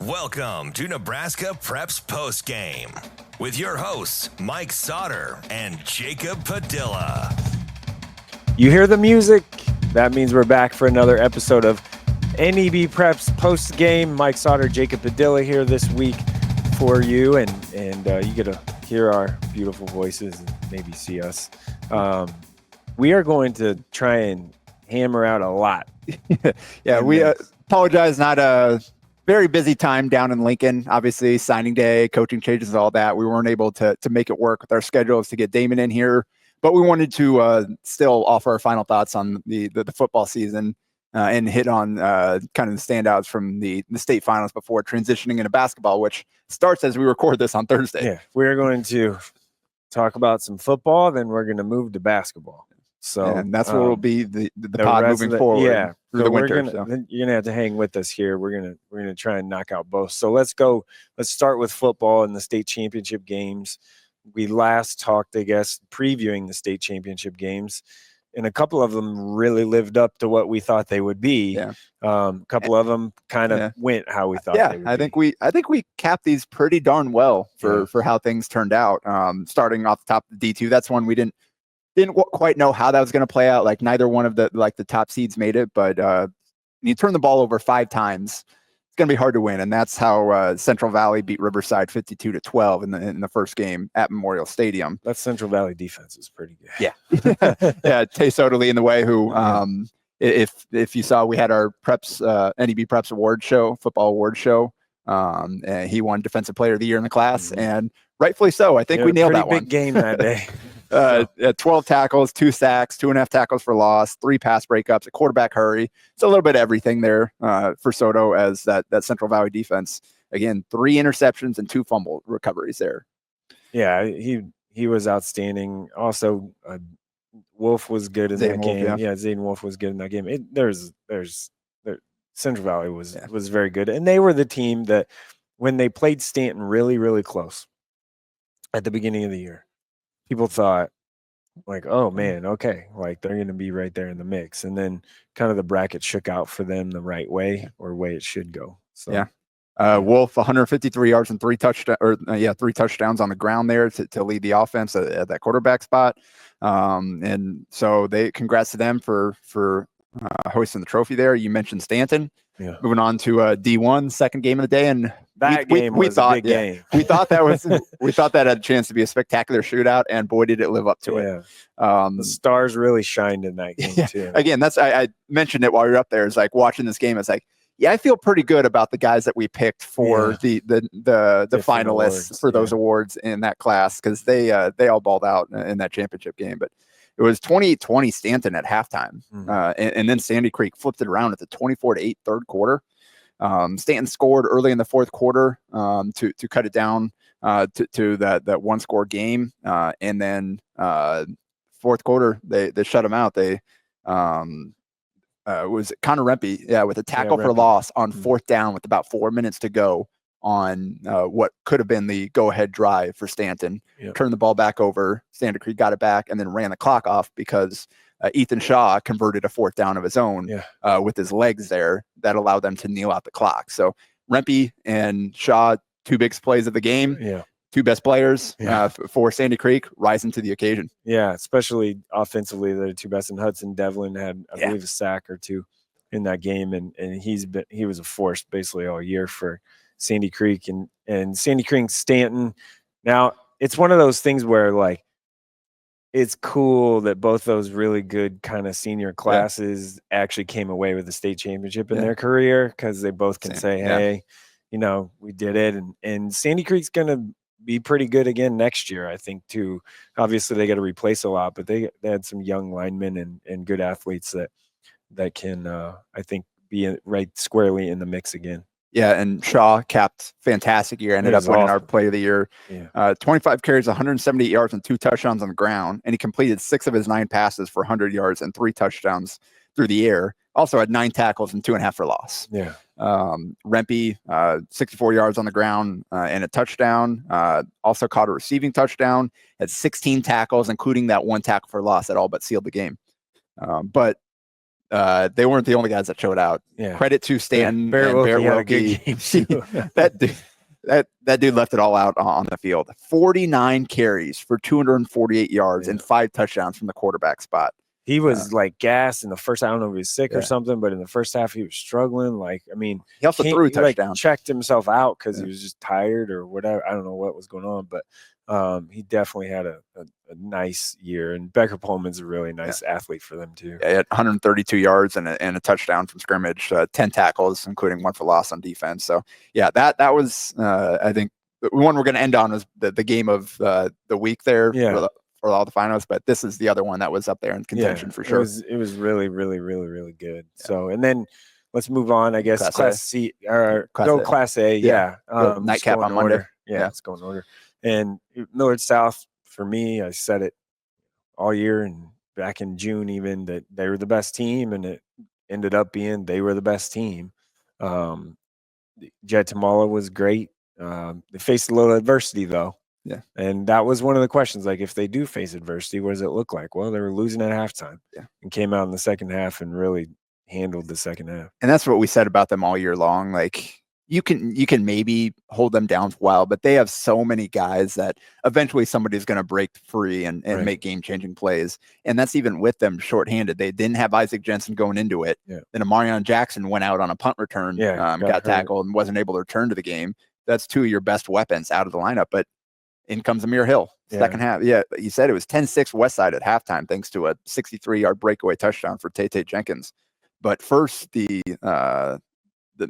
Welcome to Nebraska Preps Postgame with your hosts, Mike Sautter and Jacob Padilla. You hear the music? That means we're back for another episode of NEB Preps Postgame. Mike Sautter, Jacob Padilla here this week for you, and you get to hear our beautiful voices and maybe see us. We are going to try and hammer out a lot. Yeah, we apologize, not a very busy time down in Lincoln. Obviously, signing day, coaching changes, all that. We weren't able to make it work with our schedules to get Damon in here, but we wanted to still offer our final thoughts on the football season and hit on kind of the standouts from the state finals before transitioning into basketball, which starts as we record this on Thursday. Yeah, we're going to talk about some football, then we're going to move to basketball. So, and that's what will be the pod moving forward. Yeah, through the winter. You're gonna have to hang with us here. We're gonna try and knock out both. So let's go. Let's start with football and the state championship games. We last talked, I guess, previewing the state championship games, and a couple of them really lived up to what we thought they would be. Yeah. A couple of them kind of went how we thought. Yeah, they would I think we capped these pretty darn well for how things turned out. Starting off the top of the D2, that's one we didn't quite know how that was going to play out. Like neither one of the top seeds made it, but you turn the ball over 5 times, it's going to be hard to win. And that's how Central Valley beat Riverside 52-12 in the first game at Memorial Stadium. That Central Valley defense is pretty good. Yeah. Yeah. Tay Soderly in the way who, if you saw, we had our preps, NEB Preps award show, football award show. And he won Defensive Player of the Year in the class, and rightfully so. I think we nailed that one. Big game that day. 12 tackles, 2 sacks, 2.5 tackles for loss, 3 pass breakups, a quarterback hurry. It's a little bit of everything there for Soto as that Central Valley defense. Again, 3 interceptions and 2 fumble recoveries there. Yeah, he was outstanding. Also, Wolf was good in that game. Yeah, Zayden Wolf was good in that game. Central Valley was very good, and they were the team that when they played Stanton really, really close at the beginning of the year, people thought like, oh man, okay, like they're going to be right there in the mix, and then kind of the bracket shook out for them the right way or way it should go. So yeah. Wolf 153 yards and 3 touchdowns on the ground there to lead the offense at that quarterback spot. And so congrats to them for hoisting the trophy there. You mentioned Stanton. Yeah. Moving on to D1, second game of the day, and we thought a big game. We thought that had a chance to be a spectacular shootout, and boy did it live up to it. The stars really shined in that game too. Again, I mentioned it while you're up there. It's like watching this game. It's like, I feel pretty good about the guys that we picked for the finalists awards, for those awards in that class, because they all balled out in that championship game. But it was 28-20 Stanton at halftime, and then Sandy Creek flipped it around at the 24-8 third quarter. Stanton scored early in the fourth quarter to cut it down to that one-score game, and then fourth quarter they shut him out. They was Connor Rempe, with a tackle for loss on fourth down with about 4 minutes to go on what could have been the go-ahead drive for Stanton. Turned the ball back over. Sandy Creek got it back and then ran the clock off because Ethan Shaw converted a fourth down of his own with his legs there that allowed them to kneel out the clock. So Rempe and Shaw, 2 biggest plays of the game. 2 best players for Sandy Creek rising to the occasion. Yeah, especially offensively, they're the 2 best. And Hudson Devlin had, I believe, a sack or 2 in that game, and he was a force basically all year for Sandy Creek and Sandy Creek Stanton. Now it's one of those things where like it's cool that both those really good kind of senior classes actually came away with the state championship in their career, because they both can say, hey, we did it. And Sandy Creek's gonna be pretty good again next year, I think, too. Obviously they got to replace a lot, but they had some young linemen and good athletes that can I think be right squarely in the mix again. Yeah, and Shaw capped fantastic year, ended up winning our Player of the Year. 25 carries, 178 yards, and 2 touchdowns on the ground, and he completed 6 of his 9 passes for 100 yards and 3 touchdowns through the air. Also had 9 tackles and 2.5 for loss. Rempe, 64 yards on the ground and a touchdown. Also caught a receiving touchdown. Had 16 tackles, including that 1 tackle for loss that all but sealed the game. But they weren't the only guys that showed out. Yeah. Credit to Stanton Barrett and Barrett Wilkie had a good Wilkie. game, that dude left it all out on the field. 49 carries for 248 yards and 5 touchdowns from the quarterback spot. He was like gassed in the first. I don't know if he was sick or something, but in the first half he was struggling. Like, I mean, he also threw a touchdown. Like, checked himself out because he was just tired or whatever. I don't know what was going on, but he definitely had a nice year. And Becker Pullman's a really nice athlete for them too. Yeah, he had 132 yards and a touchdown from scrimmage, 10 tackles, including 1 for loss on defense. So yeah, that was I think the one we're going to end on was the game of the week there. Yeah. For all the finals, but this is the other one that was up there in contention for sure. It was really, really, really, really good. Yeah. So, and then let's move on, I guess. Class C or Class A. Yeah. Nightcap on Monday. Yeah, let's go in order. And Millard South, for me, I said it all year and back in June even that they were the best team, and it ended up being they were the best team. Jed Tamala was great. They faced a little adversity though. Yeah. And that was one of the questions. Like, if they do face adversity, what does it look like? Well, they were losing at halftime and came out in the second half and really handled the second half. And that's what we said about them all year long. Like, you can maybe hold them down for a while, but they have so many guys that eventually somebody's going to break free and make game-changing plays. And that's even with them shorthanded. They didn't have Isaac Jensen going into it. Yeah. Then Amarion Jackson went out on a punt return, got tackled and wasn't able to return to the game. That's 2 of your best weapons out of the lineup. But in comes Amir Hill, second half. Yeah, you said it was 10-6 Westside at halftime, thanks to a 63-yard breakaway touchdown for Tate Jenkins. But first, the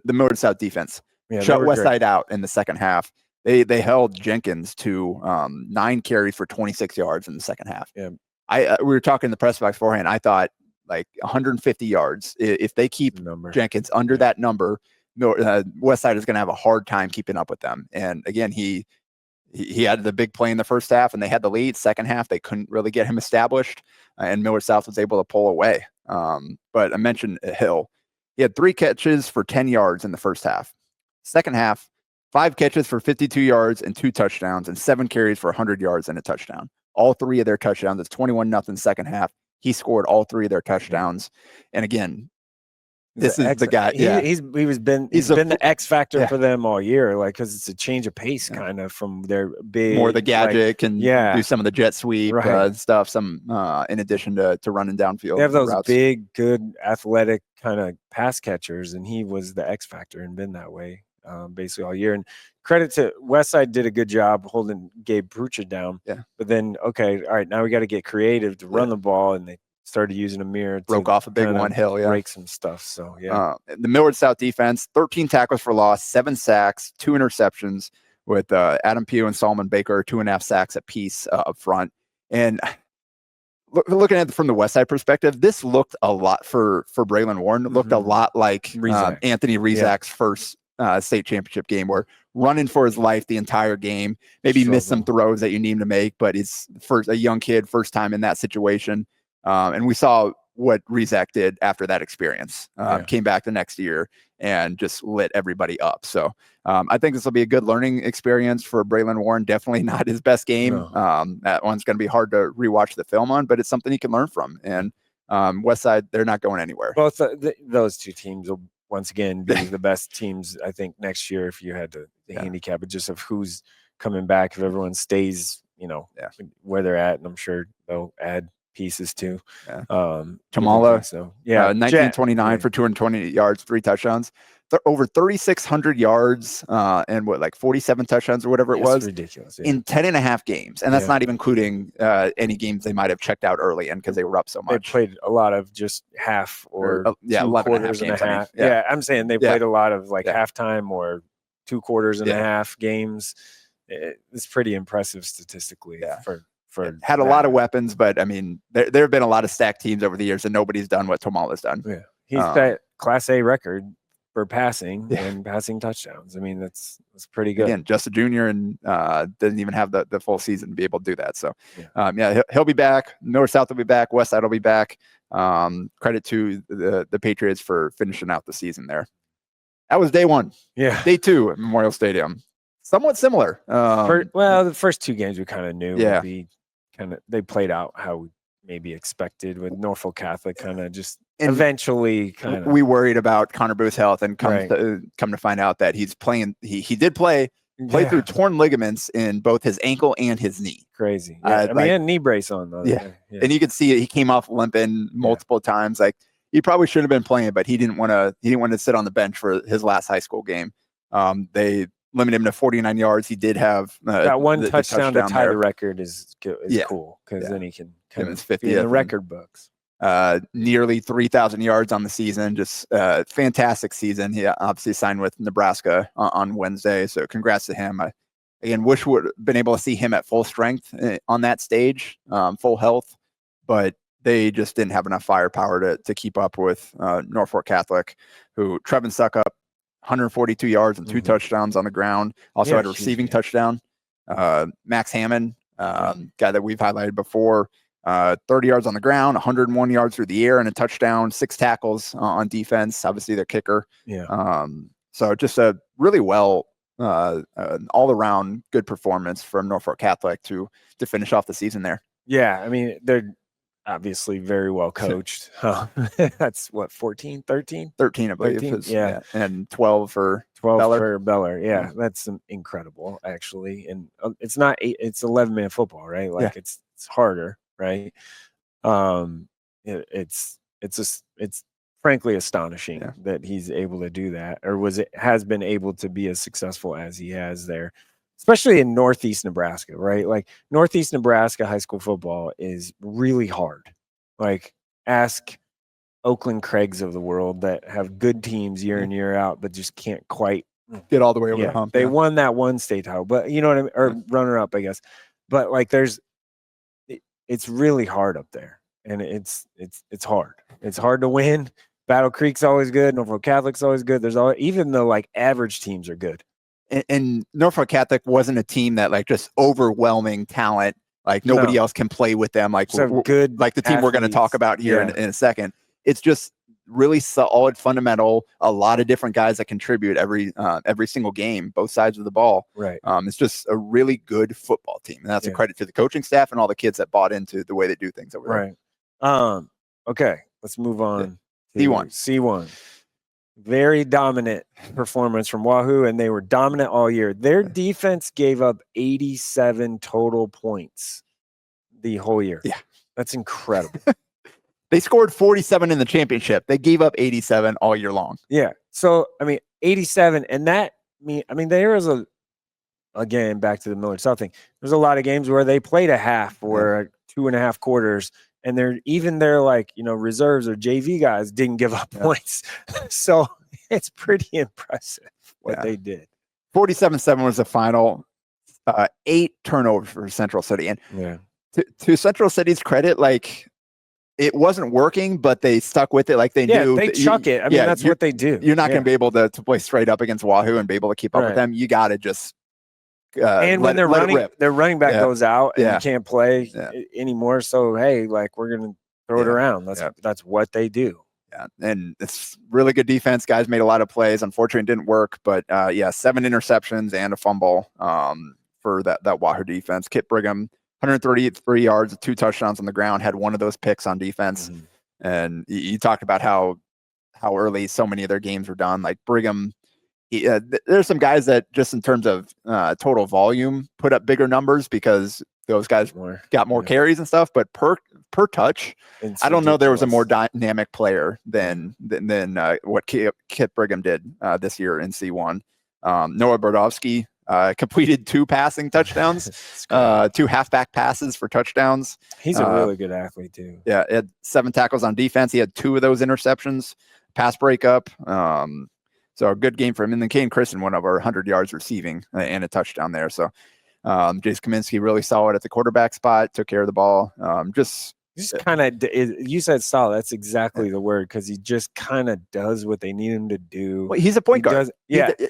Millard South defense shut Westside out in the second half. They held Jenkins to 9 carries for 26 yards in the second half. Yeah, we were talking in the press box beforehand. I thought like 150 yards. If they keep Jenkins under that number, Westside is going to have a hard time keeping up with them. And again, he had the big play in the first half and they had the lead. Second half, they couldn't really get him established, and Millard South was able to pull away. But I mentioned Hill. He had 3 catches for 10 yards in the first half. Second half, 5 catches for 52 yards and 2 touchdowns, and 7 carries for 100 yards and a touchdown. All 3 of their touchdowns. It's 21-0 second half. He scored all 3 of their touchdowns. And again, this is the guy. He's been the X factor for them all year, like, because it's a change of pace kind of from their big more the gadget can do some of the jet sweep stuff. Some in addition to running downfield. They have those big, good, athletic kind of pass catchers, and he was the X factor and been that way basically all year. And credit to Westside, did a good job holding Gabe Prucha down. Yeah, but then all right, now we got to get creative to run the ball, and they started using Amir. Broke off a big one, Hill, break some stuff. So, the Millard South defense, 13 tackles for loss, 7 sacks, 2 interceptions with Adam Pugh and Solomon Baker, 2.5 sacks apiece up front. And looking at it from the Westside perspective, this looked a lot for Braylon Warren. It looked a lot like Anthony Rezak's first state championship game, where running for his life the entire game, maybe missed some throws that you need him to make, but it's a young kid, first time in that situation. And we saw what Rezak did after that experience. Came back the next year and just lit everybody up. So I think this will be a good learning experience for Braylon Warren. Definitely not his best game. That one's going to be hard to rewatch the film on, but it's something he can learn from. And Westside, they're not going anywhere. Well, those 2 teams will once again be the best teams, I think, next year, if you had to handicap it, just of who's coming back, if everyone stays, where they're at. And I'm sure they'll add pieces too. Tamala, 1929 for 220 yards, 3 touchdowns, over 3,600 yards, and 47 touchdowns or whatever it was. Ridiculous. In 10.5 games, and that's not even including any games they might have checked out early in because they were up so much. They played a lot of just half or 2 quarters and a half. I'm saying they played a lot of halftime or 2 quarters and a half games. It's pretty impressive statistically had a lot of weapons, but I mean, there have been a lot of stacked teams over the years, and nobody's done what Tamala's done. Yeah, he's got Class A record for passing and passing touchdowns. I mean, that's pretty good. Again, just a junior and didn't even have the full season to be able to do that. So, he'll be back. North South will be back. Westside will be back. Credit to the Patriots for finishing out the season there. That was day 1. Yeah, day 2 at Memorial Stadium. Somewhat similar. The first 2 games we kind of knew would be they played out how we maybe expected, with Norfolk Catholic kind of just eventually kind of. We worried about Connor Booth's health, and come to find out that he's playing. He did play through torn ligaments in both his ankle and his knee. Crazy. Yeah. I mean, he had a knee brace on though. Yeah. And you could see it. He came off limping multiple times. Like, he probably should have been playing, but he didn't want to sit on the bench for his last high school game. They limited him to 49 yards. He did have that one touchdown to tie there. the record is cool, because then he can kind of 50 be in the record books. Nearly 3,000 yards on the season. Just fantastic season. He obviously signed with Nebraska on Wednesday, so congrats to him. I again wish we would have been able to see him at full strength on that stage, full health, but they just didn't have enough firepower to keep up with Norfolk Catholic, who Trevin Suckup, 142 yards and 2 touchdowns on the ground. Also had a receiving touchdown. Max Hammond, guy that we've highlighted before, 30 yards on the ground, 101 yards through the air and a touchdown, 6 tackles on defense. Obviously their kicker. So just a really an all-around good performance from Norfolk Catholic to finish off the season there. Yeah, I mean, they're obviously very well coached. That's what, 14, 13? 13, I believe. 13? Yeah. And 12 for Beller. Yeah, that's incredible, actually. And it's not 8, it's 11-man football, right? Like, it's harder, right? It's frankly astonishing that he's able to do that, or has been able to be as successful as he has there, especially in Northeast Nebraska, right? Like, Northeast Nebraska high school football is really hard. Like, ask Oakland Craigs of the world that have good teams year in, year out, but just can't quite get all the way over the hump. They won that one state title, but you know what I mean? Or runner up, I guess. But like, it's really hard up there, and it's hard. It's hard to win. Battle Creek's always good. Norfolk Catholic's always good. Even the like average teams are good. And Norfolk Catholic wasn't a team that like just overwhelming talent. Like, nobody else can play with them. Like, good, like the team we're going to talk about here in a second. It's just really solid, fundamental. A lot of different guys that contribute every single game, both sides of the ball. Right. It's just a really good football team, and that's a credit to the coaching staff and all the kids that bought into the way they do things over there. Right. Okay, let's move on. C1. Very dominant performance from Wahoo, and they were dominant all year. Their defense gave up 87 total points the whole year. Yeah. That's incredible. They scored 47 in the championship. They gave up 87 all year long. Yeah. So, I mean, 87, and that, there was again, back to the Millard South thing, there's a lot of games where they played a half or 2.5 quarters, and their like, reserves or JV guys didn't give up points. So it's pretty impressive what they did. 47-7 was the final. 8 turnovers for Central City. And to Central City's credit, like, it wasn't working, but they stuck with it. Like, they knew they chuck it. I mean, that's what they do. You're not going to be able to play straight up against Wahoo and be able to keep up with them. You got to just and when their running back goes out and you can't play anymore. So, hey, like, we're going to throw it around. That's what they do. Yeah. And it's really good defense. Guys made a lot of plays. Unfortunately, it didn't work, but 7 interceptions and a fumble for that Wahoo defense. Kit Brigham, 133 yards, 2 touchdowns on the ground, had one of those picks on defense. And you talked about how early so many of their games were done. Like, Brigham, there's some guys that just in terms of total volume put up bigger numbers because those guys got more carries and stuff. But per touch, I don't know there was a more dynamic player than what Kit Brigham did this year in C1. Noah Brodowski completed 2 passing touchdowns, 2 halfback passes for touchdowns. He's a really good athlete too. Yeah, he had 7 tackles on defense. He had 2 of those interceptions, pass breakup. So a good game for him. And then Kane Christen went over 100 yards receiving and a touchdown there. So Jace Kaminsky really solid at the quarterback spot, took care of the ball. Just kind of, you said solid. That's exactly the word, because he just kind of does what they need him to do. Well, he's a point guard.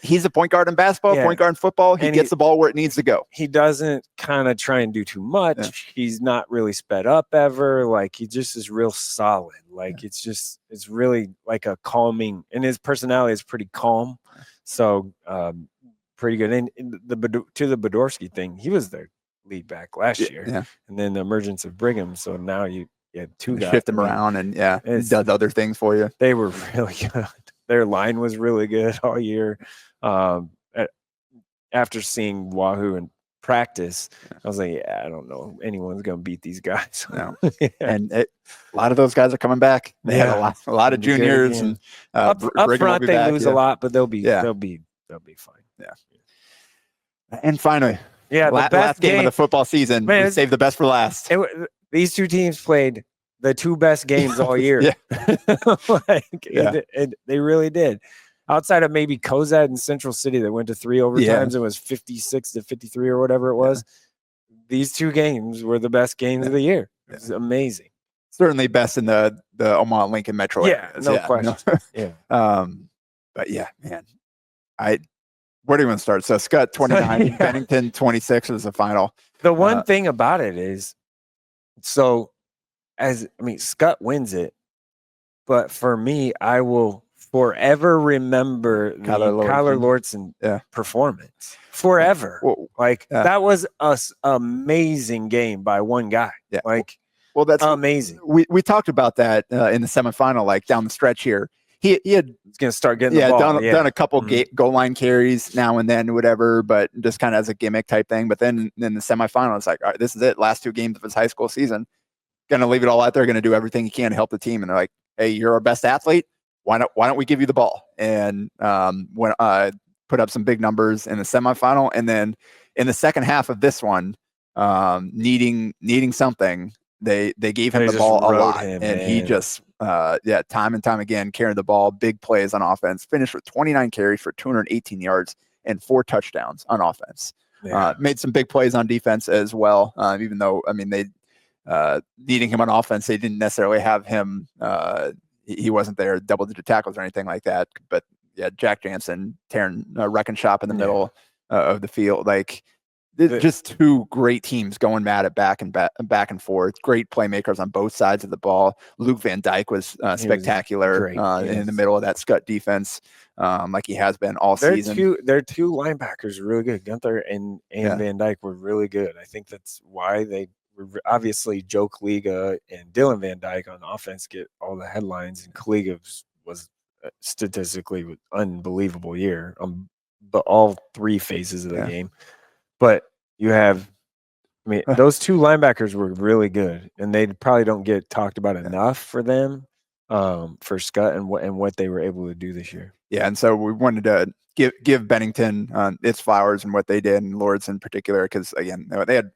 He's a point guard in basketball, point guard in football. He gets the ball where it needs to go. He doesn't kind of try and do too much. Yeah. He's not really sped up ever. Like, he just is real solid. Like, it's really like a calming, and his personality is pretty calm. So pretty good. And to the Bodorsky thing, he was their lead back last year, and then the emergence of Brigham. So now you two guys. Shift them around and it does other things for you. They were really good. Their line was really good all year. After seeing Wahoo in practice, I was like, I don't know anyone's going to beat these guys. No. And a lot of those guys are coming back. They had a lot of juniors and up front they lose a lot, but they'll be fine. Yeah. And finally, the last game of the football season. Man, we saved the best for last. These two teams played the two best games all year. They really did. Outside of maybe Cozad and Central City that went to 3 overtimes and was 56-53 or whatever it was, these two games were the best games of the year. It was amazing. Certainly best in the Omaha Lincoln metro areas. No question. But man, where do you want to start? So Skutt 29, Bennington 26 was the final. The one thing about it is, Skutt wins it, but for me, I will forever remember the Kyler Lordson performance. Forever. That was an amazing game by one guy. Yeah. That's amazing. We talked about that in the semifinal, down the stretch here. He's going to start getting the ball. Done a couple goal line carries now and then, whatever, but just kind of as a gimmick type thing. But then in the semifinal, it's like, all right, this is it. Last 2 games of his high school season. Going to leave it all out there. Going to do everything he can to help the team. And they're like, hey, you're our best athlete. Why don't we give you the ball? And when put up some big numbers in the semifinal, and then in the second half of this one, needing something, they gave him the ball a lot, and he just time and time again carried the ball, big plays on offense. Finished with 29 carries for 218 yards and 4 touchdowns on offense. Made some big plays on defense as well. Even though they needing him on offense, they didn't necessarily have him. He wasn't there double-digit tackles or anything like that. But Jack Jansen tearing wrecking shop in the middle of the field. Just 2 great teams going at it back and forth. Great playmakers on both sides of the ball. Luke Van Dyke was spectacular in the middle of that Skutt defense, like he has been all season. Their 2 linebackers are really good. Gunther and Van Dyke were really good. I think that's why they obviously Joe Kaliga and Dylan Van Dyke on offense get all the headlines, and Kaliga was statistically an unbelievable year but all 3 phases of the game. But you have, those 2 linebackers were really good, and they probably don't get talked about enough for them, for Skutt and what they were able to do this year. Yeah, and so we wanted to give Bennington its flowers and what they did, and Lords in particular, because again they had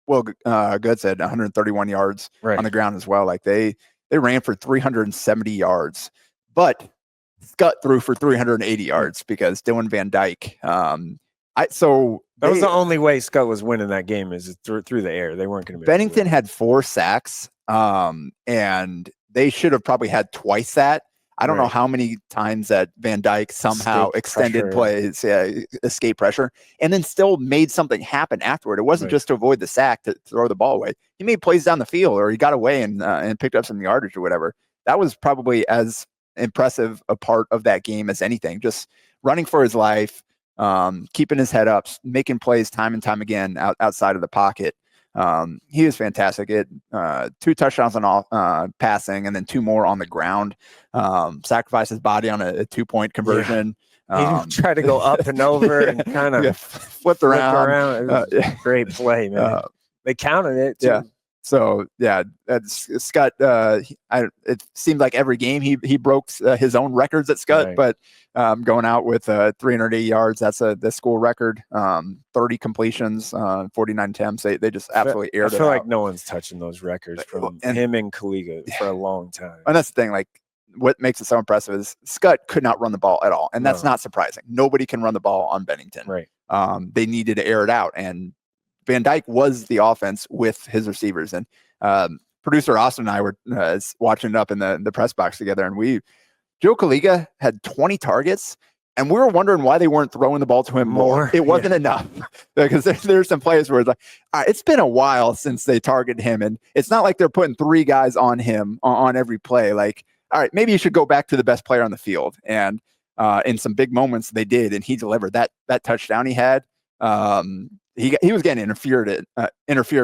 Good said 131 yards on the ground as well. They ran for 370 yards, but Skutt threw for 380 yards because Dylan Van Dyke. That was the only way Skutt was winning that game, is through the air. They weren't going to be. Bennington had 4 sacks, and they should have probably had twice that. I don't know how many times that Van Dyke somehow extended plays, escape pressure, and then still made something happen afterward. It wasn't just to avoid the sack to throw the ball away. He made plays down the field, or he got away and picked up some yardage or whatever. That was probably as impressive a part of that game as anything. Just running for his life, keeping his head up, making plays time and time again outside of the pocket. He was fantastic. 2 touchdowns on passing, and then 2 more on the ground. Sacrificed his body on a 2-point conversion. He tried to go up and over and kind of flipped around. It was a great play, man. They counted it too. Yeah. So that's Skutt. It seemed like every game he broke his own records at Skutt, but going out with 380 yards, that's the school record. 30 completions, 49 attempts. They just absolutely aired it out. I feel like no one's touching those records from him and Kaliga for a long time. And that's the thing. What makes it so impressive is Skutt could not run the ball at all, and that's not surprising. Nobody can run the ball on Bennington. Right. They needed to air it out, and Van Dyke was the offense with his receivers. And producer Austin and I were watching it up in the press box together, and Joe Kaliga had 20 targets, and we were wondering why they weren't throwing the ball to him more. It wasn't enough, because there's some plays where it's like, all right, it's been a while since they targeted him, and it's not like they're putting 3 guys on him on every play. All right, maybe you should go back to the best player on the field. And in some big moments they did, and he delivered that touchdown he had. He was getting interfered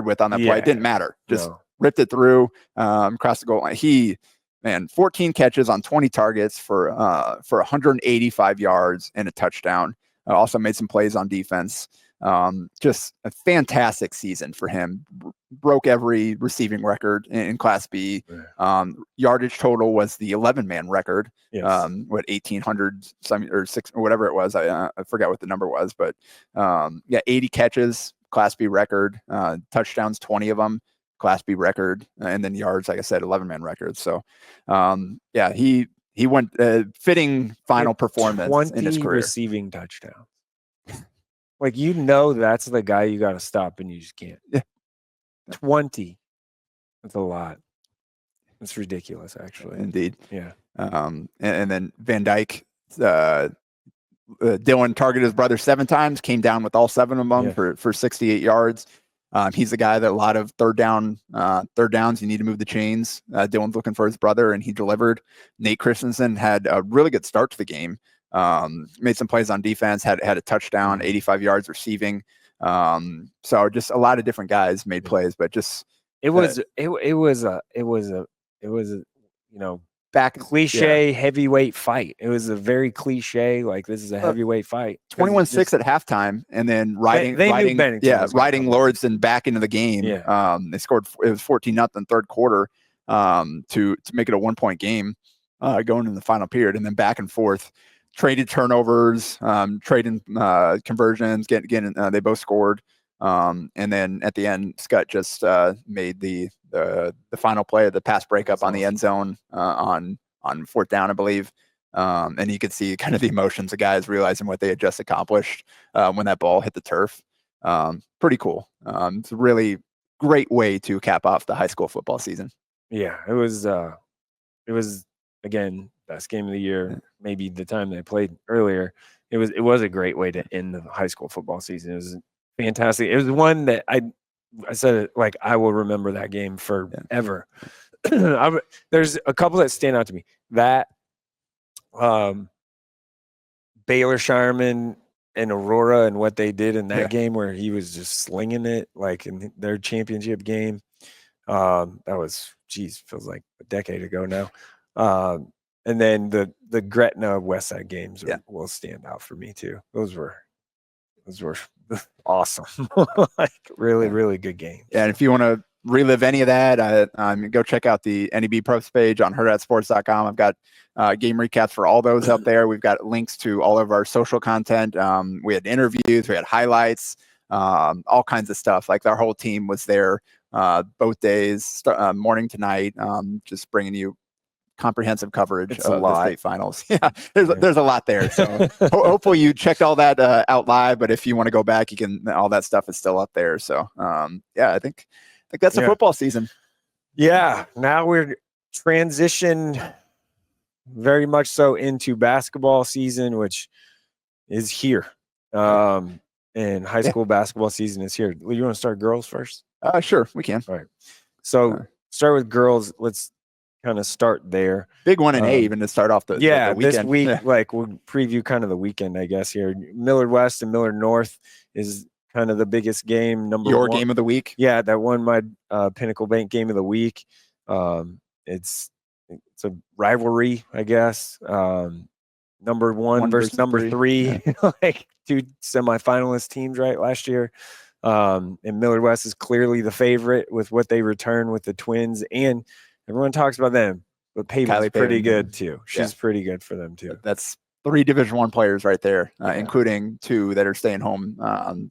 with on that play. It didn't matter. Just ripped it through across the goal line. 14 catches on 20 targets for 185 yards and a touchdown. Also made some plays on defense. Just a fantastic season for him. Broke every receiving record in Class B. Yardage total was the 11-man record. Yes. 1,800 or 6 or whatever it was. I forgot what the number was, but 80 catches, Class B record. Touchdowns, 20 of them, Class B record, and then yards, like I said, 11-man record. So, he went fitting final performance in his career. 20 receiving touchdowns. Like, that's the guy you got to stop, and you just can't. Yeah. 20. That's a lot. It's ridiculous, actually. Indeed. Yeah. And then Van Dyke, Dylan targeted his brother 7 times, came down with all 7 of them for 68 yards. He's the guy that a lot of third downs, you need to move the chains. Dylan's looking for his brother, and he delivered. Nate Christensen had a really good start to the game. Made some plays on defense, had a touchdown, 85 yards receiving. So just a lot of different guys made plays, but just it was back cliche heavyweight fight. It was a very cliche, like, this is a heavyweight fight. 21-6 at halftime, and then riding Bennington, riding Lordston back into the game. They scored. It was 14-0 third quarter to make it a 1-point game going in the final period, and then back and forth. Traded turnovers, trading conversions, getting they both scored. And then at the end, Skutt just made the final play of the pass breakup on the end zone on 4th down, I believe. And you could see kind of the emotions of guys realizing what they had just accomplished when that ball hit the turf. Pretty cool. It's a really great way to cap off the high school football season. Yeah, it was again, best game of the year. Maybe the time they played earlier. It was a great way to end the high school football season. It was fantastic. It was one that I said it, like, I will remember that game forever. There's a couple that stand out to me. That Baylor Shireman and Aurora and what they did in that game, where he was just slinging it, like, in their championship game. That was, feels like a decade ago now. And then the Gretna Westside games will stand out for me too. Those were awesome. Like, really good games. Yeah, and if you want to relive any of that, go check out the NEB Pros page on hurrdatsports.com. I've got game recaps for all those up there. We've got links to all of our social content. We had interviews, we had highlights, all kinds of stuff. Like, our whole team was there both days, morning to night, just bringing you comprehensive coverage of the state finals. Yeah, there's a lot there. So hopefully you checked all that out live. But if you want to go back, you can. All that stuff is still up there. So I think that's the football season. Yeah, now we're transitioned very much so into basketball season, which is here. And high school basketball season is here. You want to start girls first? Sure, we can. All right. So start with girls. Let's kind of start there. Big one in A, even to start off the weekend. This week, like, we'll preview kind of the weekend, I guess, here. Millard West and Millard North is kind of the biggest game. Your game of the week? Yeah, that won my Pinnacle Bank game of the week. It's a rivalry, I guess. Number one versus number 3, like 2 semifinalist teams, right, last year. And Millard West is clearly the favorite with what they return with the Twins, and everyone talks about them, but Pavin's pretty good too. She's pretty good for them too. That's 3 Division I players right there, including 2 that are staying home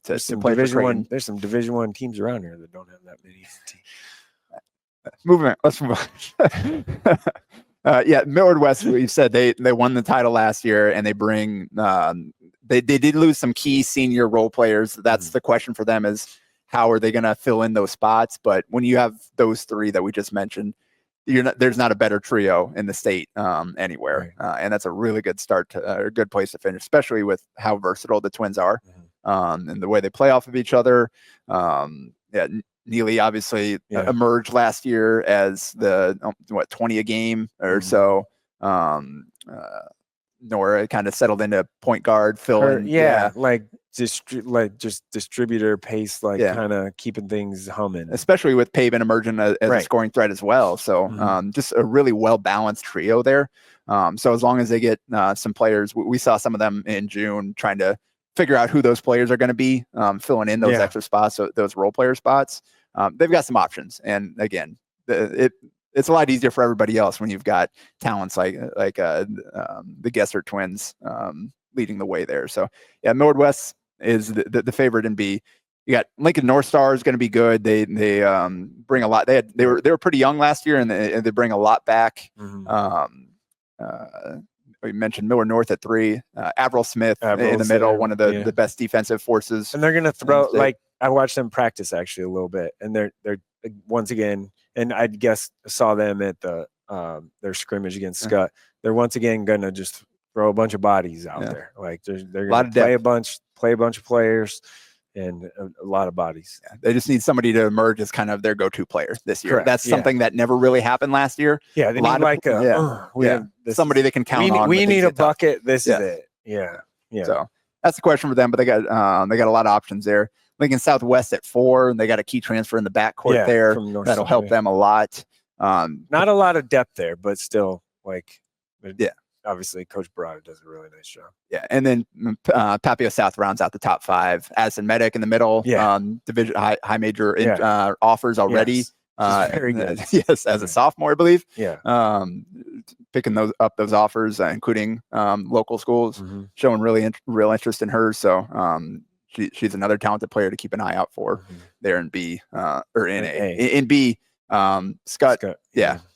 to play Division I. There's some Division I teams around here that don't have that many teams. Let's move on. Millard West, we said they won the title last year, and they bring they did lose some key senior role players. That's the question for them, is how are they going to fill in those spots? But when you have those 3 that we just mentioned, there's not a better trio in the state anywhere. Right. And that's a really good start to a good place to finish, especially with how versatile the Twins are and the way they play off of each other. Neely obviously emerged last year as the 20 a game or so. Nora kind of settled into point guard, like just distributor pace, kind of keeping things humming, especially with Pavin emerging as a scoring threat as well. So just a really well balanced trio there. So as long as they get some players, we saw some of them in June trying to figure out who those players are going to be, filling in those extra spots, so those role player spots. They've got some options, and again, it's a lot easier for everybody else when you've got talents like the Gessert twins leading the way there. So yeah, Millard West is the favorite in B. You got Lincoln North Star is going to be good. They bring a lot. They were pretty young last year, and they bring a lot back. We mentioned Millard North at 3, Avril Smith in the middle, one of the best defensive forces. And they're going to throw, I watched them practice actually a little bit, and they're once again, and I guess saw them at their scrimmage against Skutt. They're once again going to just throw a bunch of bodies out there. Like they're going to play a bunch of players and a lot of bodies. Yeah, they just need somebody to emerge as kind of their go-to player this year. Correct. That's something that never really happened last year. Yeah, they need somebody they can count on. We need a bucket. This is it. Yeah. So that's the question for them. But they got a lot of options there. Lincoln Southwest at 4, and they got a key transfer in the backcourt there. That'll help them a lot. Not a lot of depth there, but still, obviously Coach Broad does a really nice job. Yeah, and then Papio South rounds out the top 5. Addison Medic in the middle. Division high major offers already. Yes. Very good. Yes, as a sophomore, I believe. Yeah. Picking those thoffers, including local schools, showing real interest in her. So she's another talented player to keep an eye out for there in B or in A. In B, Skutt.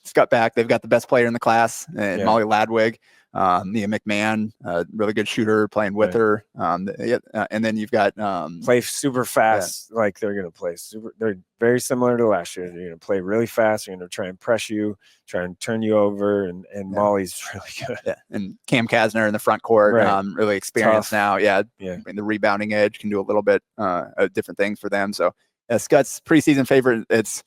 Skutt back. They've got the best player in the class, and Molly Ladwig. Nia McMahon, really good shooter, playing with her. And then you've got play super fast, like they're going to play super. They're very similar to last year. They're going to play really fast. They're going to try and press you, try and turn you over, and Molly's really good. Yeah, and Cam Kasner in the front court, really experienced now. And the rebounding edge can do a little bit of different things for them. So Skutt's preseason favorite. It's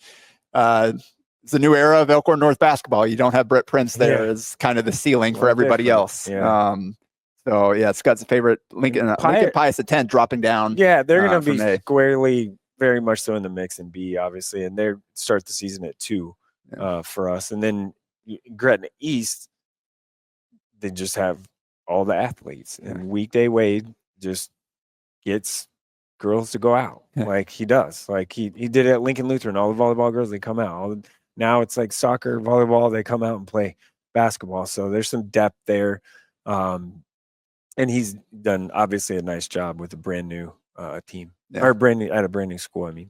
a new era of Elkhorn North basketball. You don't have Brett Prince there as kind of the ceiling for everybody else. Skutt's a favorite. Lincoln Pius at 10 dropping down. Yeah, they're going to be squarely very much so in the mix in B, obviously, and they start the season at 2 for us. And then Gretna East, they just have all the athletes, and Weekday Wade just gets girls to go out like he does. Like he did it at Lincoln Lutheran. All the volleyball girls, they come out. Now it's like soccer, volleyball, they come out and play basketball. So there's some depth there. And he's done obviously a nice job with a brand new team or at a brand new school. I mean,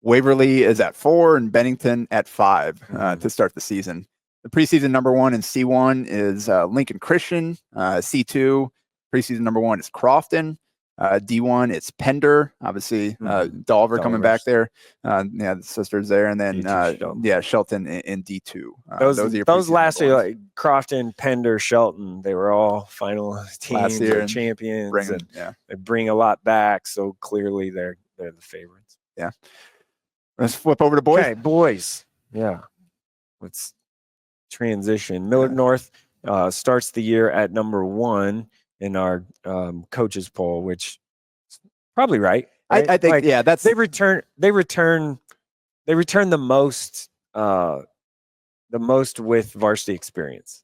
Waverly is at 4 and Bennington at 5 to start the season. The preseason number 1 in C1 is Lincoln Christian. C2 preseason number 1 is Crofton. D1, it's Pender, obviously. Dolver coming back there. The sisters there, and then Shelton in D2. Those last year, like Crofton, Pender, Shelton, they were all final teams or champions. They bring a lot back, so clearly they're the favorites. Yeah. Let's flip over to boys. Okay, boys. Yeah. Let's transition. Millard North starts the year at number 1 in our coaches poll, which is probably right? I think that's they return the most with varsity experience.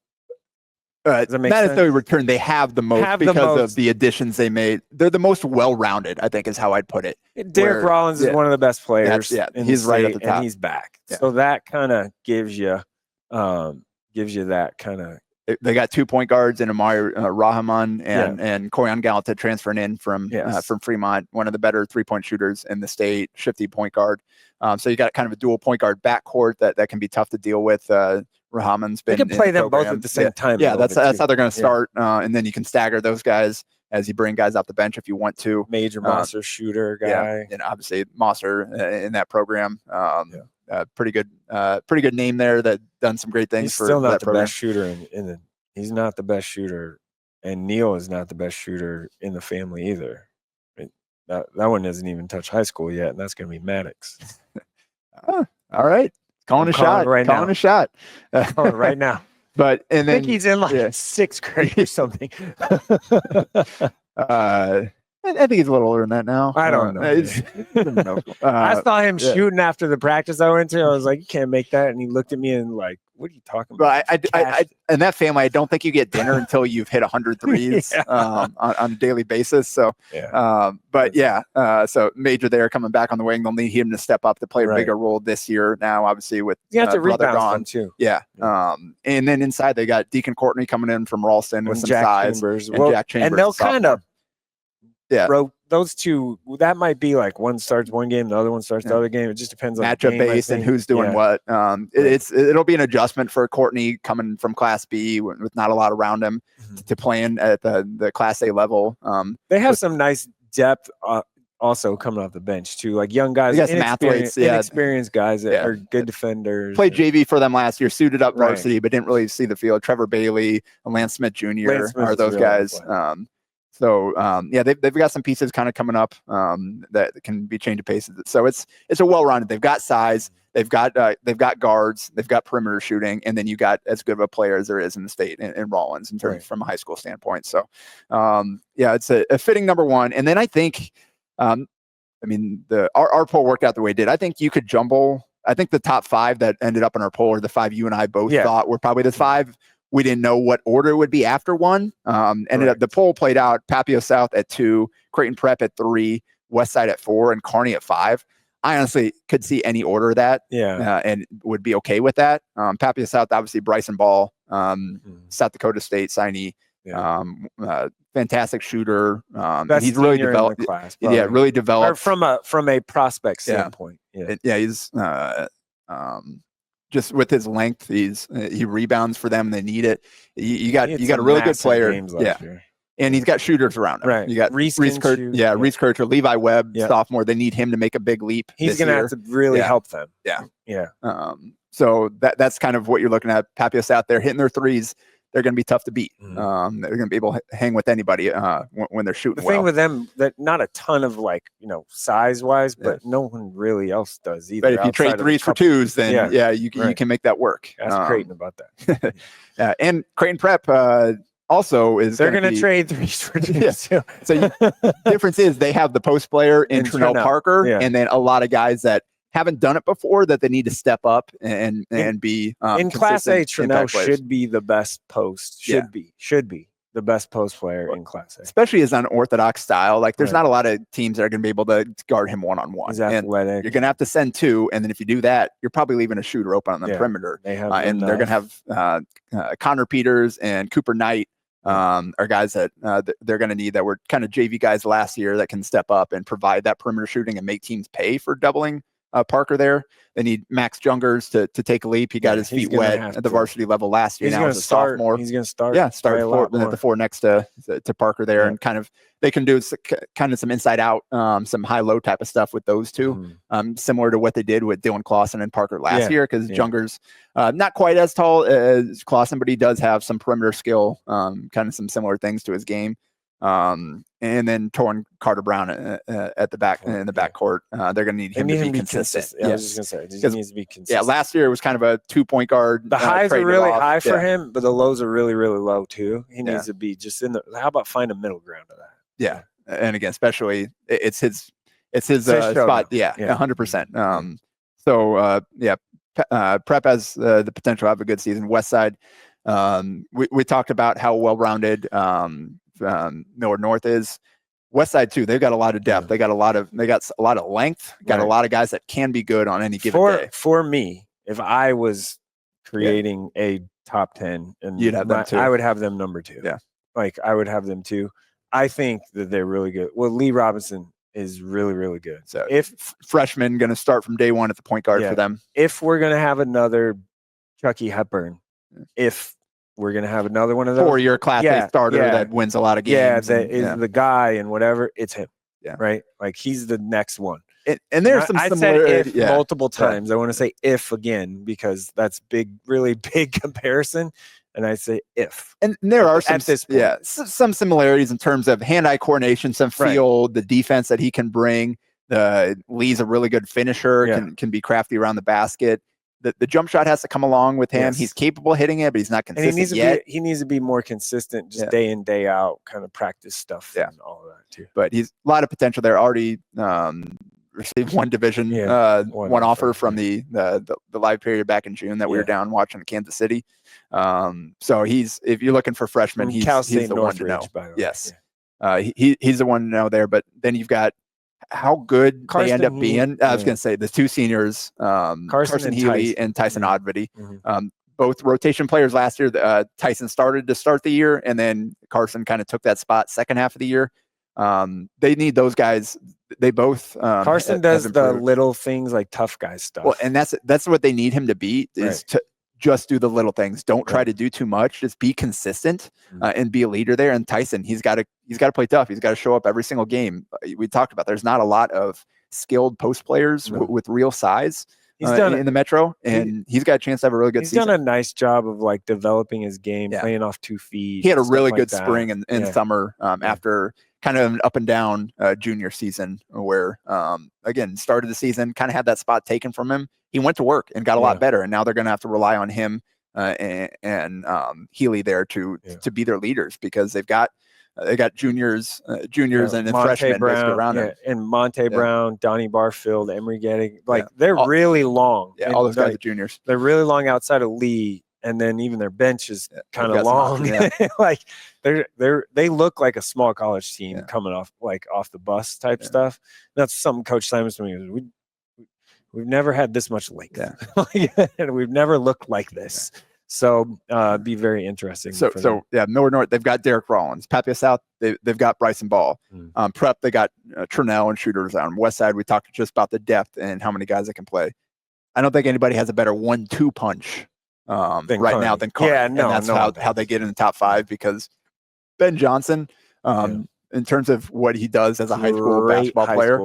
Not necessarily return, they have the most of the additions they made. They're the most well-rounded, I think is how I'd put it. Derek Rollins is one of the best players. He's right at the top. And he's back. So that kind of gives you that kind of. They got 2 point guards in Amari Rahman and Koyan Galata transferring in from Fremont, one of the better 3-point shooters in the state, shifty point guard. So you got kind of a dual point guard backcourt that can be tough to deal with. Rahman's been. You can play them both at the same time. Yeah, that's how they're going to start, and then you can stagger those guys as you bring guys off the bench if you want to. Major monster shooter guy, and obviously Monster in that program. Pretty good name there that done some great things. He's still not the best shooter he's not the best shooter, and Neil is not the best shooter in the family either. That one doesn't even touch high school yet, and that's going to be Maddox. All right, calling a shot right now. But I think he's in 6th grade or something. I think he's a little older than that now. I don't know. I saw him shooting after the practice I went to. I was like, you can't make that. And he looked at me and like, what are you talking about? But I in that family, I don't think you get dinner until you've hit 100 threes on a daily basis. So, so Major there coming back on the wing. They'll need him to step up to play a bigger role this year now, obviously, with brother gone too. Yeah. And then inside, they got Deacon Courtney coming in from Ralston with some Jack size. Chambers. And Jack Chambers. And they'll kind of those two, that might be like one starts one game, the other one starts the other game. It just depends on matchup based and who's doing what. It'll be an adjustment for Courtney coming from Class B with not a lot around him to playing at the Class A level. They have some nice depth also coming off the bench too, like young guys, got some athletes, inexperienced guys that are good defenders. Played JV for them last year, suited up varsity, but didn't really see the field. Trevor Bailey and Lance Smith Jr. are those guys. They've got some pieces kind of coming up that can be change of paces. So it's a well-rounded. They've got size, they've got guards, they've got perimeter shooting, and then you got as good of a player as there is in the state in Rollins in terms from a high school standpoint. So it's a fitting number one. And then I think, our poll worked out the way it did. I think you could jumble. I think the top 5 that ended up in our poll, or the 5 you and I both thought were probably the 5. We didn't know what order it would be after 1. Ended up the poll played out Papio South at 2, Creighton Prep at 3, Westside at 4, and Kearney at 5. I honestly could see any order of that, and would be okay with that. Papio South, obviously Bryson Ball, South Dakota State signee, fantastic shooter. He's really developed. Class, really developed from a prospect standpoint. He's just with his length, he rebounds for them. They need it. You got a really good player. And he's got shooters around him. Right. You got Reese Kircher, Levi Webb, sophomore. They need him to make a big leap. He's going to have to really help them. Yeah. So that's kind of what you're looking at. Papios out there hitting their threes. They're going to be tough to beat. They're going to be able to hang with anybody when they're shooting. The thing with them, that not a ton of size wise, but no one really else does either. But if you trade threes for twos, then you can make that work. Ask Creighton about that. And Creighton Prep also is they're going to trade threes for twos too. So difference is they have the post player in Trinell Parker, and then a lot of guys that haven't done it before that they need to step up and be in Class A. Trinell should be the best post. Should be the best post player in Class A, especially as unorthodox style. Like there's not a lot of teams that are going to be able to guard him one-on-one. He's athletic. You're going to have to send 2, and then if you do that, you're probably leaving a shooter open on the perimeter. They have and they're going to have Connor Peters and Cooper Knight. Are guys that they're going to need that were kind of JV guys last year that can step up and provide that perimeter shooting and make teams pay for doubling Parker there. They need Max Jungers to take a leap. He got his feet wet at the varsity level last year. Now as a sophomore. He's going to start. Yeah, start the 4 next to Parker there, and kind of they can do kind of some inside out, some high low type of stuff with those two, similar to what they did with Dylan Clausen and Parker last year. Because Jungers not quite as tall as Clausen, but he does have some perimeter skill, kind of some similar things to his game. And then Torrin Carter Brown at the back in the backcourt. They're going to need him to be consistent. I was just going to say, he needs to be consistent. Yeah, last year it was kind of a 2-point guard. The highs are really high for him, but the lows are really, really low too. He needs to be just in the. How about find a middle ground of that? Yeah, and again, especially it's his spot. Yeah, 100%. Prep has the potential to have a good season. Westside, we talked about how well-rounded Millard North is. Westside too. They've got a lot of depth. They got a lot of length. Got a lot of guys that can be good on any given day. For me, if I was creating a top 10, and you'd have them too. I would have them number 2. Yeah, I would have them too. I think that they're really good. Well, Lee Robinson is really, really good. So if freshman going to start from day one at the point guard for them. If we're going to have another Chucky Hepburn, if we're going to have another one of those 4-year Class A starter that wins a lot of games. That is the guy and whatever, it's him. Yeah. Right? Like he's the next one. And there's some similarity. I said if multiple times. I want to say if again, because that's big, really big comparison. And I say if. And there are some similarities in terms of hand-eye coordination, some feel, the defense that he can bring. Lee's a really good finisher, can be crafty around the basket. the jump shot has to come along with him. Yes. He's capable of hitting it, but he's not consistent yet. He needs to be more consistent, just day in, day out, kind of practice stuff and all of that too. But he's a lot of potential there. Already received one offer from the live period back in June that we were down watching in Kansas City. So if you're looking for freshmen, he's the one to know. Yes. He's the one to know there. But then you've got how good they end up being. I was going to say the two seniors, Carson Healy and Tyson Odvity. Both rotation players last year. Tyson started to start the year, and then Carson kind of took that spot second half of the year. They need those guys. They both Carson does the little things like tough guy stuff. Well, and that's what they need him to be, is to just do the little things. Don't try to do too much. Just be consistent and be a leader there. And Tyson, he's got to play tough. He's got to show up every single game. We talked about there's not a lot of skilled post players with real size in the Metro, and he's got a chance to have a really good season. He's done a nice job of like developing his game, playing off 2 feet. He had a really good spring and summer after kind of an up and down junior season where, again, started the season, kind of had that spot taken from him. He went to work and got a lot better, and now they're going to have to rely on him and Healy there to be their leaders, because they got juniors and then freshmen Brown, around him. And Monte Brown, Donnie Barfield, Emery Getting, they're really long. Yeah, all those guys are juniors. They're really long outside of Lee, and then even their bench is kind of long. Like they look like a small college team coming off the bus type stuff. That's something Coach Simons told me. We've never had this much length, and we've never looked like this. So be very interesting. Millard North, they've got Derek Rollins. Papillion South, they've got Bryson Ball. Prep, they got Trinnell and shooters on. Westside, we talked just about the depth and how many guys that can play. I don't think anybody has a better 1-2 punch now than Kearney. And that's how they get in the top 5, because Ben Johnson, in terms of what he does as a high school basketball player,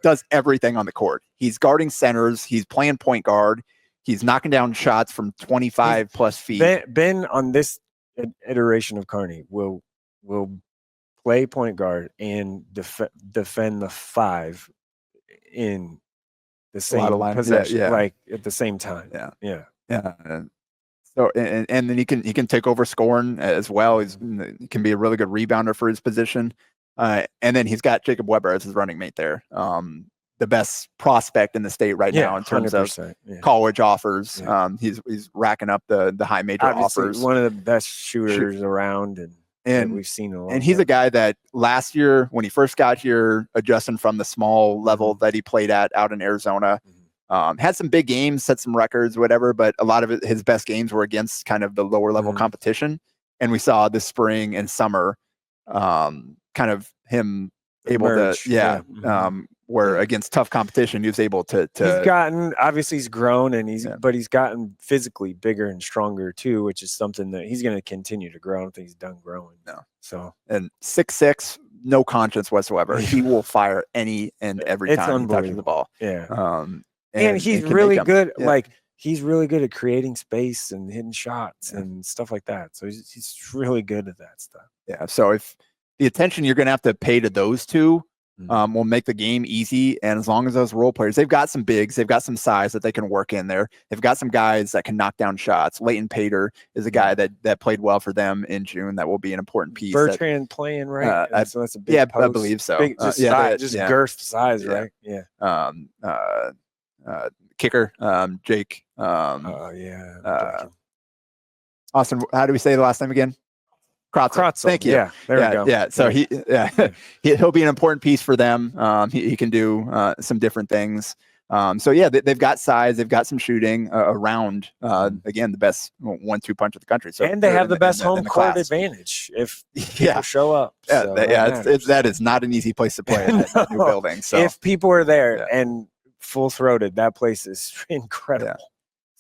does everything on the court. He's guarding centers. He's playing point guard. He's knocking down shots from 25 plus feet. Ben on this iteration of Kearney will play point guard and defend the 5 in the same possession, like at the same time. Yeah. So and then he can take over scoring as well. He can be a really good rebounder for his position. And then he's got Jacob Weber as his running mate there. The best prospect in the state right now in terms of college offers. He's racking up the high major offers. One of the best shooters around, and we've seen a lot. And he's a guy that last year, when he first got here, adjusting from the small level that he played at out in Arizona, had some big games, set some records, whatever, but a lot of his best games were against kind of the lower level competition. And we saw this spring and summer kind of him able to, where against tough competition, he was able to he's gotten, obviously he's grown, and but he's gotten physically bigger and stronger too, which is something that he's going to continue to grow. I don't think he's done growing. No. So, and 6'6", no conscience whatsoever. He will fire any and every time he touches the ball. Yeah. And he's really good. Like he's really good at creating space and hitting shots and stuff like that. So he's really good at that stuff. Yeah. So if the attention you're going to have to pay to those two will make the game easy. And as long as those role players, they've got some bigs, they've got some size that they can work in there. They've got some guys that can knock down shots. Leighton Pater is a guy that played well for them in June. That will be an important piece. Bertrand playing right. So that's a big post. I believe so. Big, just girth size, right? Yeah. Kicker, Jake. Austin, how do we say the last name again? Kratzel. Thank you. Yeah, there we go. Yeah. So he'll be an important piece for them. He can do some different things. They've got size, they've got some shooting around. Again, the best 1-2 punch of the country. So and they have the best home court advantage if people show up. That is not an easy place to play in that new building. So if people are there and full throated, that place is incredible. Yeah.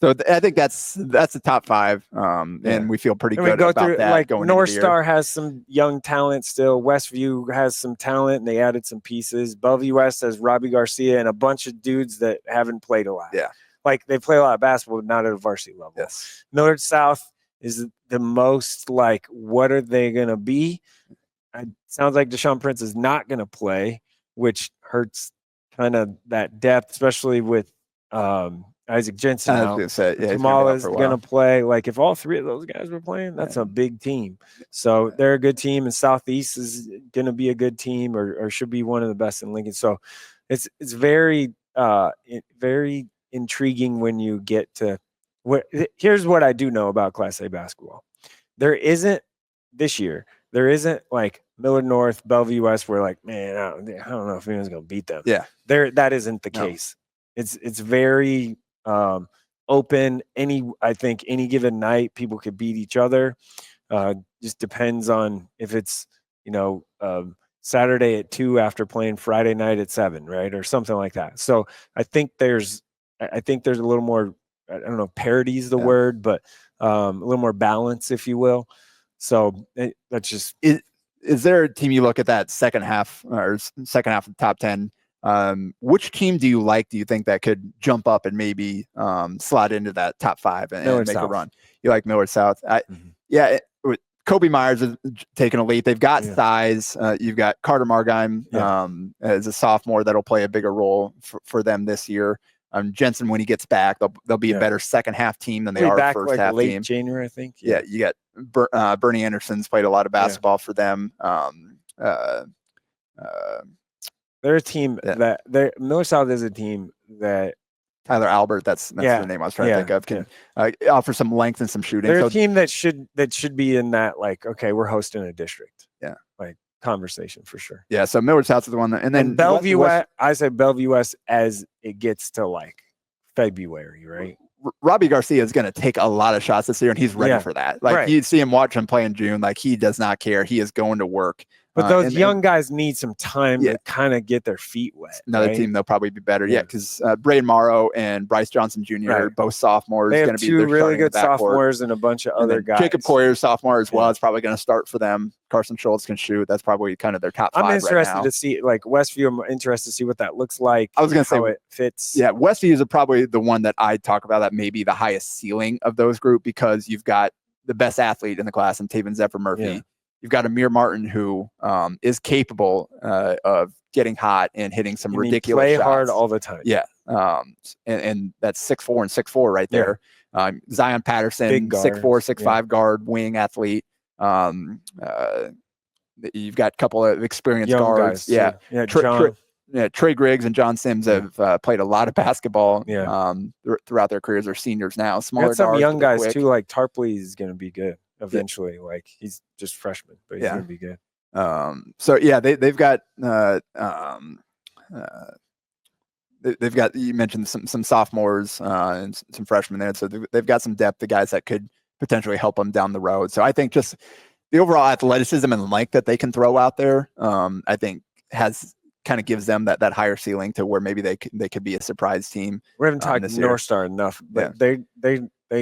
So I think that's the top 5, and we feel pretty good about that. Like North Star has some young talent still. Westview has some talent, and they added some pieces. Bellevue West has Robbie Garcia and a bunch of dudes that haven't played a lot. Yeah, like they play a lot of basketball, but not at a varsity level. Yes. Millard South is the most like, what are they gonna be? It sounds like Deshaun Prince is not gonna play, which hurts kind of that depth, especially with Isaac Jensen I was out. gonna say, yeah, Kamala's going to play. Like, if all three of those guys were playing, that's a big team. So they're a good team, and Southeast is going to be a good team, or should be one of the best in Lincoln. So it's very very intriguing when you get to here's what I do know about Class A basketball. There isn't like Millard North, Bellevue West, where like, man, I don't know if anyone's going to beat them. Yeah. That isn't the case. It's very open. I think any given night people could beat each other. Just depends on if it's, Saturday at 2 after playing Friday night at 7, right? Or something like that. So I think there's a little more, I don't know, parity is the word, but a little more balance, if you will. So that's just. Is there a team you look at that second half of the top 10? Which team do you like? Do you think that could jump up and maybe slide into that top 5 and make a run? You like Millard South? Kobe Myers is taking a leap. They've got size. You've got Carter Margheim as a sophomore that'll play a bigger role for them this year. Jensen, when he gets back, they'll be a better second half team than they are back first like half late team. January, I think. Yeah, you got Bernie Anderson's played a lot of basketball for them. They're a team that Millard South is a team that Tyler Albert, that's the name I was trying to think of, can offer some length and some shooting. They're a team that should be in that, like, okay, we're hosting a district. Yeah. Like, conversation for sure. Yeah, so Millard South is the one and then Bellevue West, I say Bellevue West as it gets to like February, right? Robbie Garcia is going to take a lot of shots this year, and he's ready for that. Like, you see him watch him play in June, like, he does not care. He is going to work. But those young guys need some time to kind of get their feet wet. Another team, they'll probably be better. Yeah, because Braden Morrow and Bryce Johnson Jr. are both sophomores. They have two really good sophomores and a bunch of other guys. Jacob Poyer, sophomore as well, is probably going to start for them. Carson Schultz can shoot. That's probably kind of their top 5 I'm interested right now. to see, like, Westview, I'm interested to see what that looks like. I was going to say how it fits. Yeah, Westview is probably the one that I talk about that may be the highest ceiling of those group, because you've got the best athlete in the class in Taven Zephyr Murphy. Yeah. You've got Amir Martin, who is capable of getting hot and hitting some ridiculous play shots. Hard all the time. Yeah, and that's 6'4" and 6'4" right there. Zion Patterson, 6'4", 6'5" guard, wing athlete. You've got a couple of experienced young guards. Guys. Trey Griggs and John Sims have played a lot of basketball throughout their careers. They're seniors now. Smaller some young guys too, like Tarpley is going to be good eventually. Yeah. Like, he's just freshman, but he's going to be good. They've got they've got, you mentioned some sophomores and some freshmen there, so they've got some depth, the guys that could potentially help them down the road. So I think just the overall athleticism and length that they can throw out there, I think kind of gives them that higher ceiling to where maybe they could be a surprise team. We haven't talked North Star enough, but they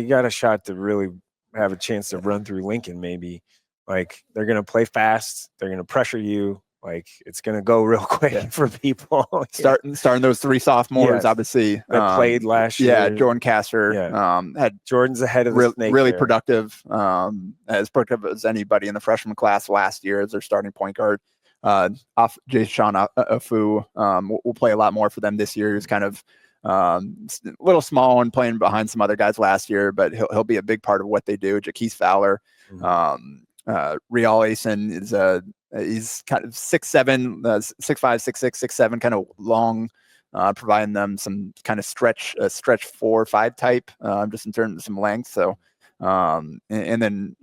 got a shot to really have a chance to run through Lincoln. Maybe, like, they're going to play fast, they're going to pressure you, like, it's going to go real quick for people. Starting those 3 sophomores, obviously that played last year. Yeah, Jordan Castor had Jordan's ahead of the snake really there. Productive, as productive as anybody in the freshman class last year as their starting point guard. Jason Afu will play a lot more for them this year. He's kind of a little small and playing behind some other guys last year, but he'll be a big part of what they do. Jaquise Fowler, Rial Asen is he's kind of 6'7", 6'5", 6'6", 6'7", kind of long, providing them some kind of stretch 4-5 type, just in terms of some length. So, and then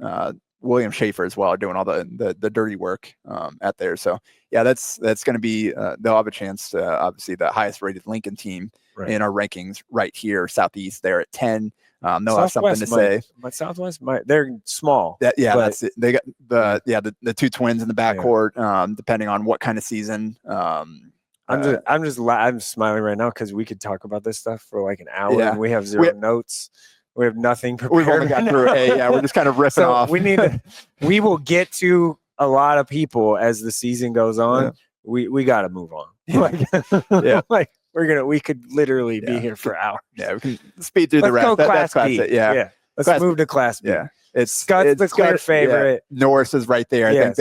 William Schaefer as well, doing all the dirty work out there. So yeah, that's going to be they'll have a chance to, obviously, the highest rated Lincoln team in our rankings right here, Southeast. They're at 10. They'll have something to say. But Southwest, they're small. That's it. They got the 2 twins in the backcourt. Depending on what kind of season. I'm smiling right now because we could talk about this stuff for like an hour, and we have zero notes. We have nothing prepared. We've only got through we're just kind of riffing off. We will get to a lot of people as the season goes on. Yeah. We got to move on. We could literally be here for hours. Yeah, we can speed through the rest. That's Class B. Yeah. Let's move to Class B. Yeah. Skutt's the clear favorite. Yeah. Norris is right there. I think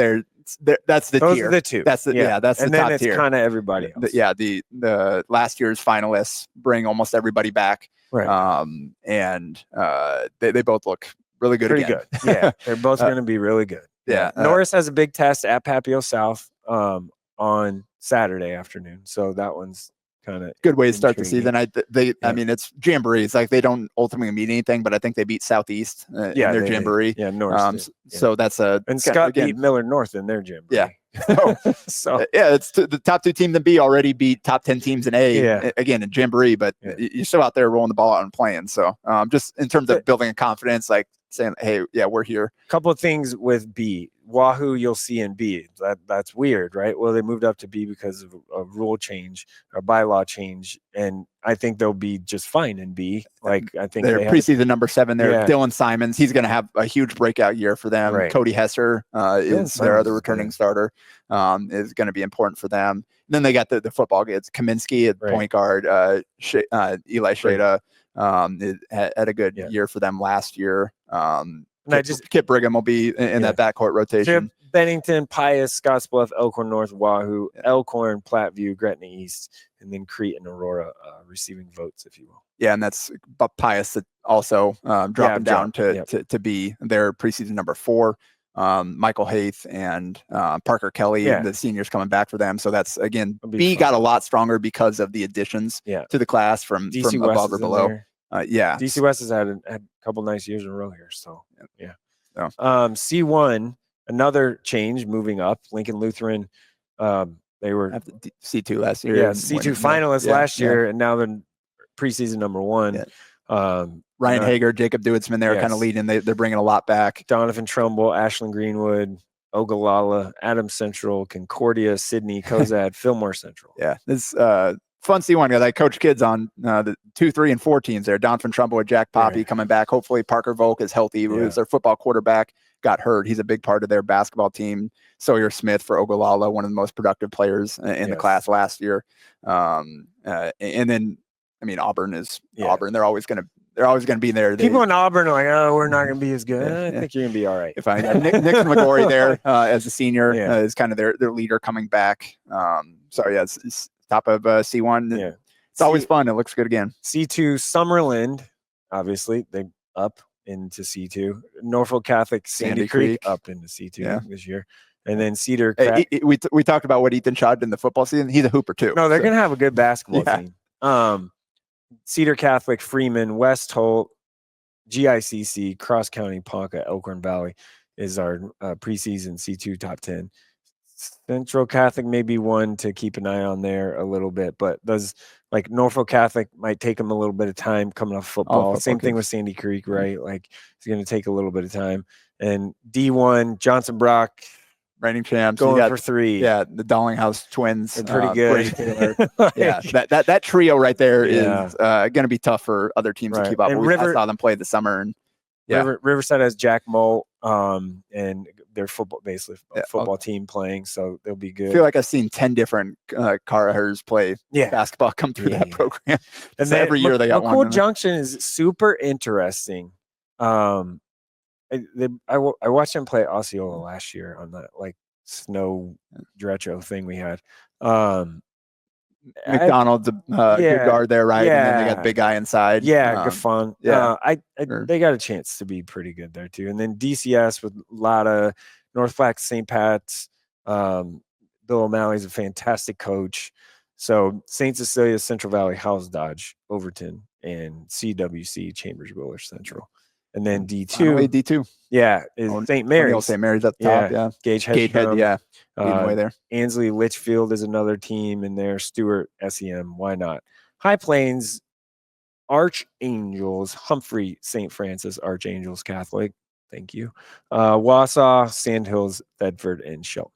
that's the Those tier. are the 2. That's the that's and the top tier. And then it's kind of everybody else. The last year's finalists bring almost everybody back. Right. And they both look really good. Pretty again. good. Yeah, they're both going to be really good. Yeah. Norris has a big test at Papillion South on Saturday afternoon, so that one's kind of good way to start the season. I Yeah. mean, it's jamborees. Like, they don't ultimately mean anything, but I think they beat Southeast in their jamboree. Yeah, Norris. So that's and Skutt beat Millard North in their jamboree. Yeah. So it's the top 2 teams in B already beat top 10 teams in A again in jamboree, but you're still out there rolling the ball out and playing. So just in terms of building a confidence, like saying, hey, yeah, we're here. Couple of things with B. Wahoo you'll see in B. That's weird, right? Well, they moved up to B because of a rule change or bylaw change, and I think they'll be just fine in B. Like, I think they're preseason number 7 there. Yeah. Dylan Simons, he's going to have a huge breakout year for them. Right. Cody Hesser is their other returning starter. Is going to be important for them. And then they got the football kids. Kaminsky at point guard. Eli Shada had a good year for them last year. Kip Brigham will be in that backcourt rotation. Bennington, Pius, Scottsbluff, Elkhorn North, Wahoo, Elkhorn, Platteview, Gretna East, and then Creighton, Aurora receiving votes, if you will. Yeah, and that's Pius that also dropping down to be their preseason number 4. Michael Haith and Parker Kelly, the seniors coming back for them. So that's, again, B got a lot stronger because of the additions to the class from above or below. DC West has had a couple nice years in a row here. So C1, another change moving up. Lincoln Lutheran, they were C2 last year. Yeah, C2 finalists last year, and now they're preseason number 1. Yeah. Ryan Hager, Jacob Dewitzman, they're kind of leading. They're bringing a lot back. Donovan Trumbull, Ashland Greenwood, Ogallala, Adams Central, Concordia, Sydney, Cozad, Fillmore Central. Yeah, this fun C1 guys. I coach kids on the 2, 3, and 4 teams there. Donovan Trumbull with Jack Poppy coming back. Hopefully Parker Volk is healthy. Who is their football quarterback, got hurt. He's a big part of their basketball team. Sawyer Smith for Ogallala, one of the most productive players in the class last year. And then, I mean, Auburn is Auburn. They're always going to be there. People in Auburn are like, oh, we're not going to be as good. I think you're going to be all right. If Nixon McGorry there as a senior is kind of their leader coming back. It's top of C1. Yeah. It's always fun. It looks good again. C2, Summerland, obviously, they up into C2. Norfolk Catholic, Sandy Creek up into C2 this year. And then Cedar. We talked about what Ethan Shaw did in the football season. He's a hooper too. No, they're going to have a good basketball team. Cedar Catholic, Freeman, West Holt, GICC, Cross County, Ponca, Elkhorn Valley is our preseason C2 top 10. Central Catholic may be one to keep an eye on there a little bit, but like Norfolk Catholic might take them a little bit of time coming off football. Same thing with Sandy Creek, right? Like, it's going to take a little bit of time. And D1, Johnson Brock, reigning champs, going for 3. Yeah, the Dallinghouse twins, they're pretty good. That trio right there is going to be tough for other teams to keep up. I saw them play this summer, and Riverside has Jack Moe, and their football team playing, so they'll be good. I feel like I've seen 10 different Carahers play basketball come through that program. And so every year they got one. McCool Junction is super interesting. I watched them play Osceola last year on that snow dretcho thing we had. McDonald's good guard there, right? Yeah. And then they got the big guy inside. Yeah, Gaffon. They got a chance to be pretty good there too. And then DCS with Lotta, North Platte, St. Pat's. Bill O'Malley's a fantastic coach. So St. Cecilia, Central Valley, House Dodge, Overton, and CWC, Chambers Willis Central. And then D2. D2. Yeah, is St. Mary's. St. Mary's at the top, Gagehead, leading way there. Ansley Litchfield is another team in there. Stewart, SEM, why not? High Plains, Archangels, Humphrey, St. Francis, Archangels Catholic. Thank you. Wausau, Sandhills, Thedford, and Shelton.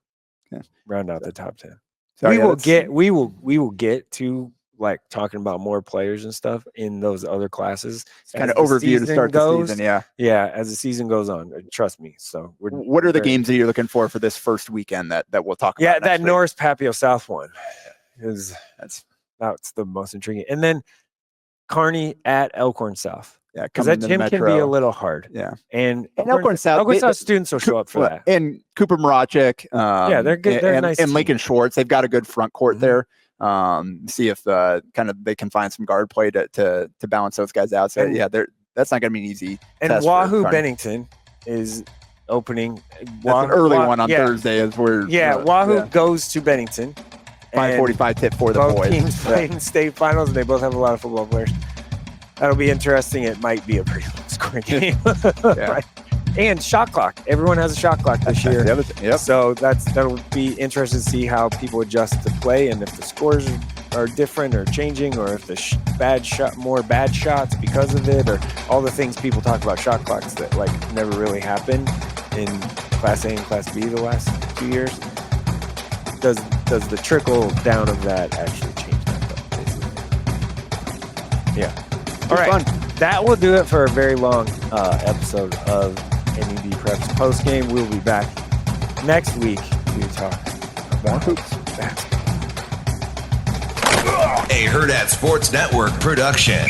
Okay. Round out the top 10. We will get to talking about more players and stuff in those other classes. It's kind of overview to start the season, Yeah, as the season goes on. Trust me. So what are the games that you're looking for this first weekend that we'll talk about? Yeah, that Norris Papio South one that's the most intriguing. And then Kearney at Elkhorn South. Yeah, because that gym can be a little hard. Yeah, and Elkhorn South students will show up for that. And Cooper Marachik, they're good. They're nice. And Lincoln Schwartz, they've got a good front court there. See if kind of they can find some guard play to balance those guys out. So that's not going to be an easy. And Wahoo Bennington is opening. That's an early one on Thursday. As we're Wahoo goes to Bennington. 5:45 tip for the both boys. Teams played in state finals, and they both have a lot of football players. That'll be interesting. It might be a pretty low-scoring game. Right? And shot clock. Everyone has a shot clock this year. Yep. So that'll be interesting to see how people adjust to play and if the scores are different or changing, or if the more bad shots because of it, or all the things people talk about shot clocks that like never really happened in Class A and Class B the last 2 years. Does the trickle down of that actually change that though, basically? Yeah. All right. Fun. That will do it for a very long episode of NED Preps Postgame. We'll be back next week to talk about basketball. A Hurrdat Sports Network production.